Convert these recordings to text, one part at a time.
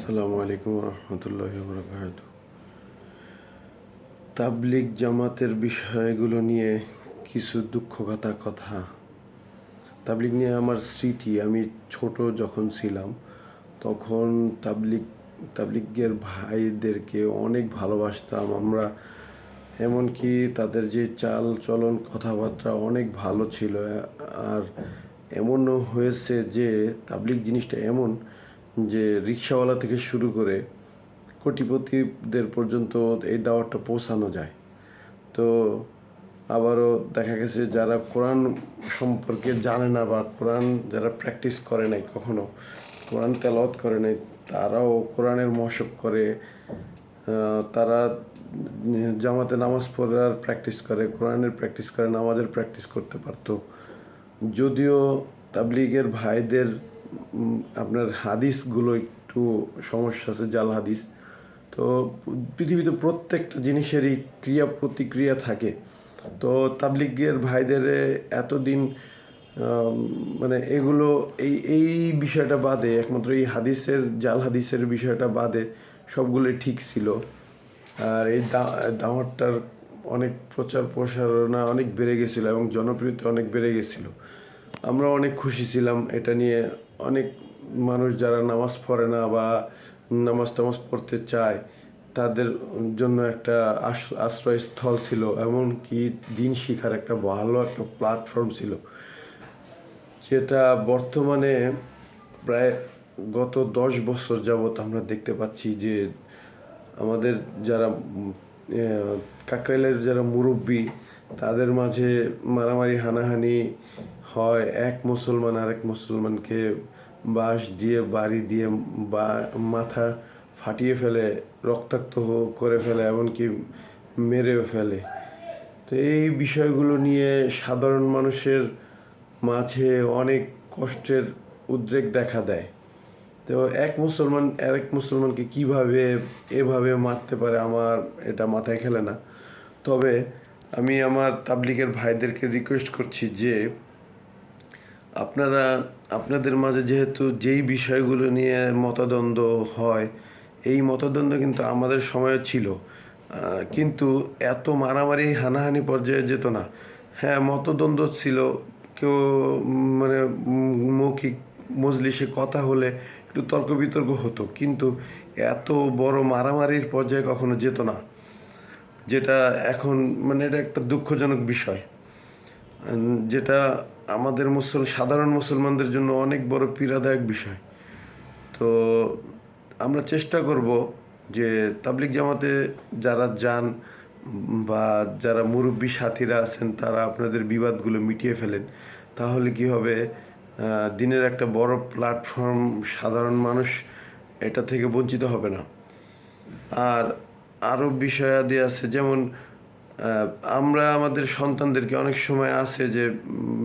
আসসালামু আলাইকুম রহমতুল্লাহি বারাকাতুহু। তাবলিগ জামাতের বিষয়গুলো নিয়ে কিছু দুঃখকথা কথা। তাবলিগ নিয়ে আমার স্মৃতি, আমি ছোট যখন ছিলাম তখন তাবলিগের ভাইদেরকে অনেক ভালোবাসতাম আমরা। এমনকি তাদের যে চাল চলন কথাবার্তা অনেক ভালো ছিল। আর এমনও হয়েছে যে তাবলিগ জিনিসটা এমন যে রিক্সাওয়ালা থেকে শুরু করে কোটিপতিদের পর্যন্ত এই দাওয়াতটা পৌঁছানো যায়। তো আবারও দেখা গেছে যারা কোরআন সম্পর্কে জানে না বা কোরআন যারা প্র্যাকটিস করে নাই, কখনো কোরআন তেলাওয়াত করে নাই, তারাও কোরআনের মশক করে। তারা জামাতে নামাজ পড়ার প্র্যাকটিস করে, কোরআনের প্র্যাকটিস করে, নামাজের প্র্যাকটিস করতে পারতো। যদিও তাবলিগের ভাইদের আপনার হাদিসগুলো একটু সমস্যা আছে, জাল হাদিস। তো পৃথিবীতে প্রত্যেকটা জিনিসেরই ক্রিয়া প্রতিক্রিয়া থাকে। তো তাবলিগের ভাইদের এতদিন মানে এগুলো এই এই বিষয়টা বাদে, একমাত্র এই হাদিসের জাল হাদিসের বিষয়টা বাদে সবগুলোই ঠিক ছিল। আর এই দাওয়াতটার অনেক প্রচার প্রসারণা অনেক বেড়ে গেছিলো এবং জনপ্রিয়তা অনেক বেড়ে গেছিলো। আমরা অনেক খুশি ছিলাম এটা নিয়ে। অনেক মানুষ যারা নামাজ পড়ে না বা নামাজ টামাজ পড়তে চায় তাদের জন্য একটা আশ্রয়স্থল ছিল, এমনকি দিন শিখার একটা ভালো একটা প্ল্যাটফর্ম ছিল, যেটা বর্তমানে প্রায় গত 10 বছর যাবৎ আমরা দেখতে পাচ্ছি যে আমাদের যারা কাকরাইলের যারা মুরব্বী, তাদের মাঝে মারামারি হানাহানি হয়। এক মুসলমান আরেক মুসলমানকে বাঁশ দিয়ে বাড়ি দিয়ে বা মাথা ফাটিয়ে ফেলে, রক্তাক্ত করে ফেলে, এমনকি মেরেও ফেলে। তো এই বিষয়গুলো নিয়ে সাধারণ মানুষের মাঝে অনেক কষ্টের উদ্রেক দেখা দেয়। তো এক মুসলমান আরেক মুসলমানকে কিভাবে এভাবে মারতে পারে, আমার এটা মাথায় খেলে না। তবে আমি আমার তাবলিগের ভাইদেরকে রিকোয়েস্ট করছি যে আপনারা আপনাদের মাঝে যেহেতু যেই বিষয়গুলো নিয়ে মতদ্বন্দ্ব হয়, এই মতদ্বন্দ্ব কিন্তু আমাদের সময়ে ছিল, কিন্তু এত মারামারি হানাহানি পর্যায়ে যেত না। হ্যাঁ, মতদ্বন্দ্ব ছিল, কেউ মানে মৌখিক মজলিসে কথা হলে একটু তর্ক বিতর্ক হতো, কিন্তু এত বড় মারামারির পর্যায়ে কখনো যেত না, যেটা এখন মানে এটা একটা দুঃখজনক বিষয়, যেটা আমাদের সাধারণ মুসলমানদের জন্য অনেক বড় পীড়াদায়ক বিষয়। তো আমরা চেষ্টা করব যে তাবলিগ জামাতে যারা যান বা যারা মুরব্বী সাথীরা আছেন, তারা আপনাদের বিবাদগুলো মিটিয়ে ফেলেন। তাহলে কি হবে, দিনের একটা বড় প্ল্যাটফর্ম, সাধারণ মানুষ এটা থেকে বঞ্চিত হবে না। আর আরও বিষয়াদি আছে, যেমন আমরা আমাদের সন্তানদেরকে অনেক সময় আছে যে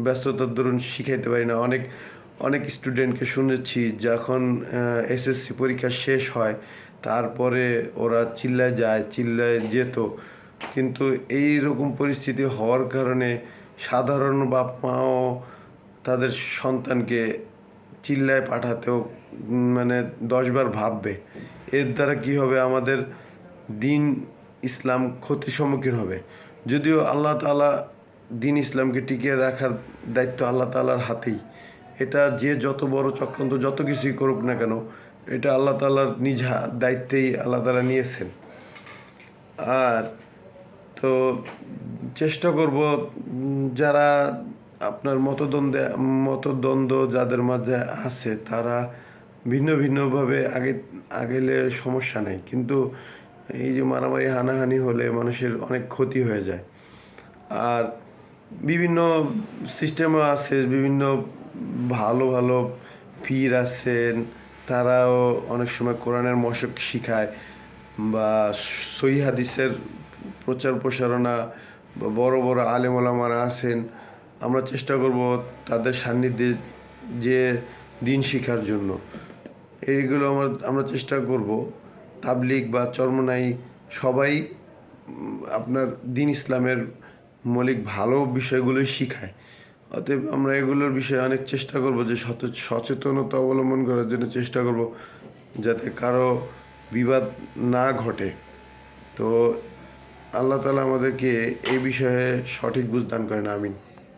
ব্যস্ততার দরুন শিখাইতে পারি না। অনেক অনেক স্টুডেন্টকে শুনেছি যখন এসএসসি পরীক্ষা শেষ হয় তারপরে ওরা চিল্লায় যেত, কিন্তু এই রকম পরিস্থিতি হওয়ার কারণে সাধারণ বাপ মাও তাদের সন্তানকে চিল্লায় পাঠাতেও মানে 10 বার ভাববে। এর দ্বারা কি হবে, আমাদের দিন ইসলাম ক্ষতির সম্মুখীন হবে। যদিও আল্লাহ তাআলা দিন ইসলামকে টিকিয়ে রাখার দায়িত্ব আল্লাহ তাআলার হাতেই। এটা যে যত বড় চক্রান্ত যত কিছুই করুক না কেন, এটা আল্লাহ তাআলার নিজ দায়িত্বেই আল্লাহ তাআলা নিয়েছেন। আর তো চেষ্টা করব যারা আপনার মতদ্বন্দ্ব যাদের মাঝে আছে, তারা ভিন্ন ভিন্নভাবে আগেলে সমস্যা নেই, কিন্তু এই যে মারামারি হানাহানি হলে মানুষের অনেক ক্ষতি হয়ে যায়। আর বিভিন্ন সিস্টেমও আছে, বিভিন্ন ভালো ভালো পীর আছেন, তারাও অনেক সময় কোরআনের মশক শিখায় বা সহিহ হাদিসের প্রচার প্রসারণা, বা বড় বড় আলেম ওলামারা আছেন। আমরা চেষ্টা করব তাদের সান্নিধ্যে যে দিন শিখার জন্য। এইগুলো আমরা চেষ্টা করব। তাবলিগ বা চরমনাই সবাই আপনার দিন ইসলামের মৌলিক ভালো বিষয়গুলোই শিখায়। অতএব আমরা এগুলোর বিষয়ে অনেক চেষ্টা করব যে সচেতনতা অবলম্বন করার জন্য চেষ্টা করব। যাতে কারো বিবাদ না ঘটে। তো আল্লাহ তাআলা আমাদেরকে এই বিষয়ে সঠিক বুঝ দান করেন, আমিন।